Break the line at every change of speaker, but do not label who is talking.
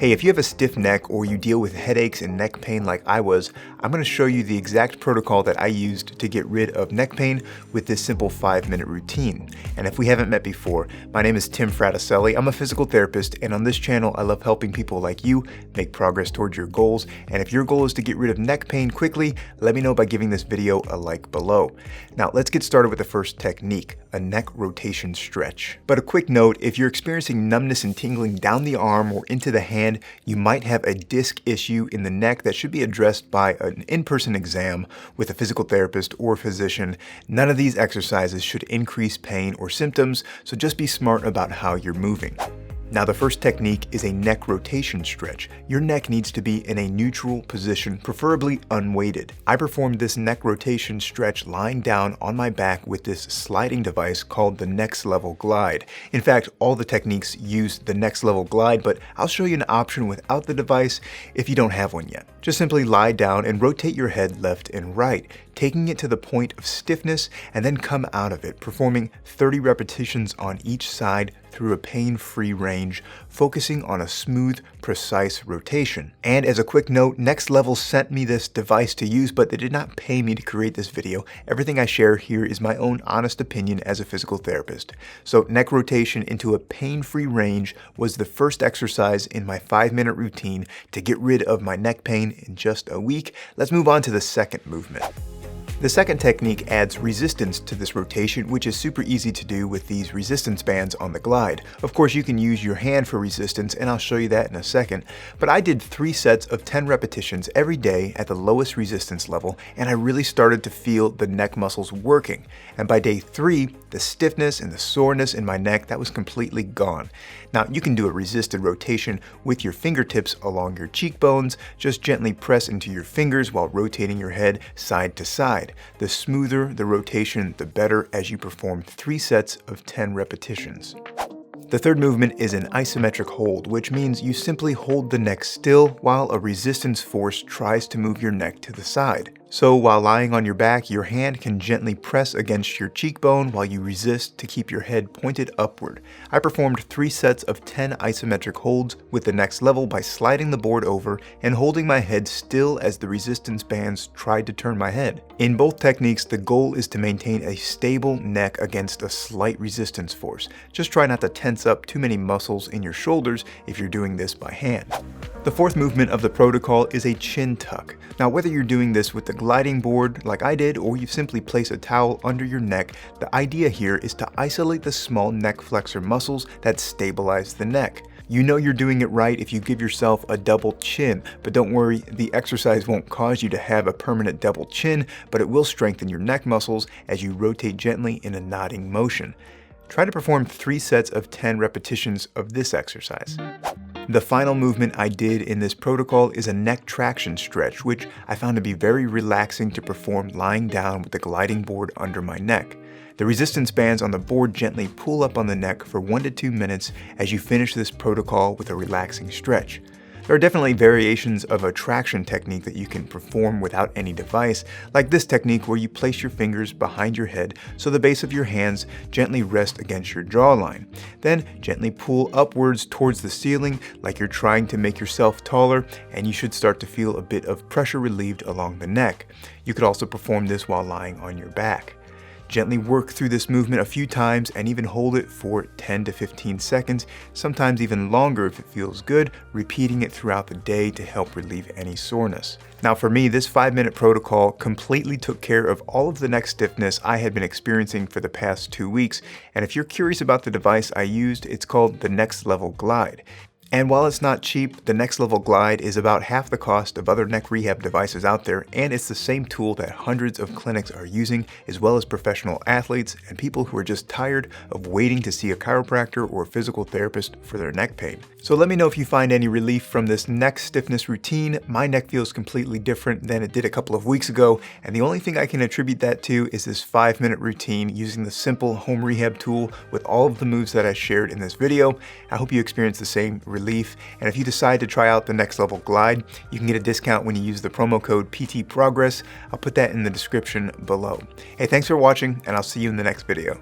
Hey, if you have a stiff neck or you deal with headaches and neck pain like I was, I'm going to show you the exact protocol that I used to get rid of neck pain with this simple 5-minute routine. And if we haven't met before, my name is Tim Fraticelli. I'm a physical therapist, and on this channel, I love helping people like you make progress towards your goals. And if your goal is to get rid of neck pain quickly, let me know by giving this video a like below. Now, let's get started with the first technique, a neck rotation stretch. But a quick note, if you're experiencing numbness and tingling down the arm or into the hand, you might have a disc issue in the neck that should be addressed by an in-person exam with a physical therapist or physician. None of these exercises should increase pain or symptoms, so just be smart about how you're moving. Now, the first technique is a neck rotation stretch. Your neck needs to be in a neutral position, preferably unweighted. I performed this neck rotation stretch lying down on my back with this sliding device called the Next Level Glide. In fact, all the techniques use the Next Level Glide, but I'll show you an option without the device if you don't have one yet. Just simply lie down and rotate your head left and right, taking it to the point of stiffness and then come out of it, performing 30 repetitions on each side through a pain-free range, focusing on a smooth, precise rotation. And as a quick note, Next Level sent me this device to use, but they did not pay me to create this video. Everything I share here is my own honest opinion as a physical therapist. So neck rotation into a pain-free range was the first exercise in my 5-minute routine to get rid of my neck pain in just a week. Let's move on to the second movement. The second technique adds resistance to this rotation, which is super easy to do with these resistance bands on the glide. Of course, you can use your hand for resistance, and I'll show you that in a second, but I did 3 sets of 10 repetitions every day at the lowest resistance level, and I really started to feel the neck muscles working. And by day 3, the stiffness and the soreness in my neck, that was completely gone. Now, you can do a resisted rotation with your fingertips along your cheekbones. Just gently press into your fingers while rotating your head side to side. The smoother the rotation, the better, as you perform 3 sets of 10 repetitions. The third movement is an isometric hold, which means you simply hold the neck still while a resistance force tries to move your neck to the side. So while lying on your back, your hand can gently press against your cheekbone while you resist to keep your head pointed upward. I performed 3 sets of 10 isometric holds with the Next Level by sliding the board over and holding my head still as the resistance bands tried to turn my head. In both techniques, the goal is to maintain a stable neck against a slight resistance force. Just try not to tense up too many muscles in your shoulders if you're doing this by hand. The fourth movement of the protocol is a chin tuck. Now, whether you're doing this with the gliding board like I did, or you simply place a towel under your neck, the idea here is to isolate the small neck flexor muscles that stabilize the neck. You know you're doing it right if you give yourself a double chin, but don't worry, the exercise won't cause you to have a permanent double chin, but it will strengthen your neck muscles as you rotate gently in a nodding motion. Try to perform 3 sets of 10 repetitions of this exercise. The final movement I did in this protocol is a neck traction stretch, which I found to be very relaxing to perform lying down with the gliding board under my neck. The resistance bands on the board gently pull up on the neck for 1 to 2 minutes as you finish this protocol with a relaxing stretch. There are definitely variations of a traction technique that you can perform without any device, like this technique where you place your fingers behind your head so the base of your hands gently rest against your jawline. Then gently pull upwards towards the ceiling like you're trying to make yourself taller, and you should start to feel a bit of pressure relieved along the neck. You could also perform this while lying on your back. Gently work through this movement a few times and even hold it for 10 to 15 seconds, sometimes even longer if it feels good, repeating it throughout the day to help relieve any soreness. Now for me, this 5-minute protocol completely took care of all of the neck stiffness I had been experiencing for the past 2 weeks, and if you're curious about the device I used, it's called the Next Level Glide. And while it's not cheap, the Next Level Glide is about half the cost of other neck rehab devices out there, and it's the same tool that hundreds of clinics are using, as well as professional athletes and people who are just tired of waiting to see a chiropractor or a physical therapist for their neck pain. So let me know if you find any relief from this neck stiffness routine. My neck feels completely different than it did a couple of weeks ago, and the only thing I can attribute that to is this 5-minute routine using the simple home rehab tool with all of the moves that I shared in this video. I hope you experience the same relief, and if you decide to try out the Next Level Glide, you can get a discount when you use the promo code PTProgress. I'll put that in the description below. Hey, thanks for watching, and I'll see you in the next video.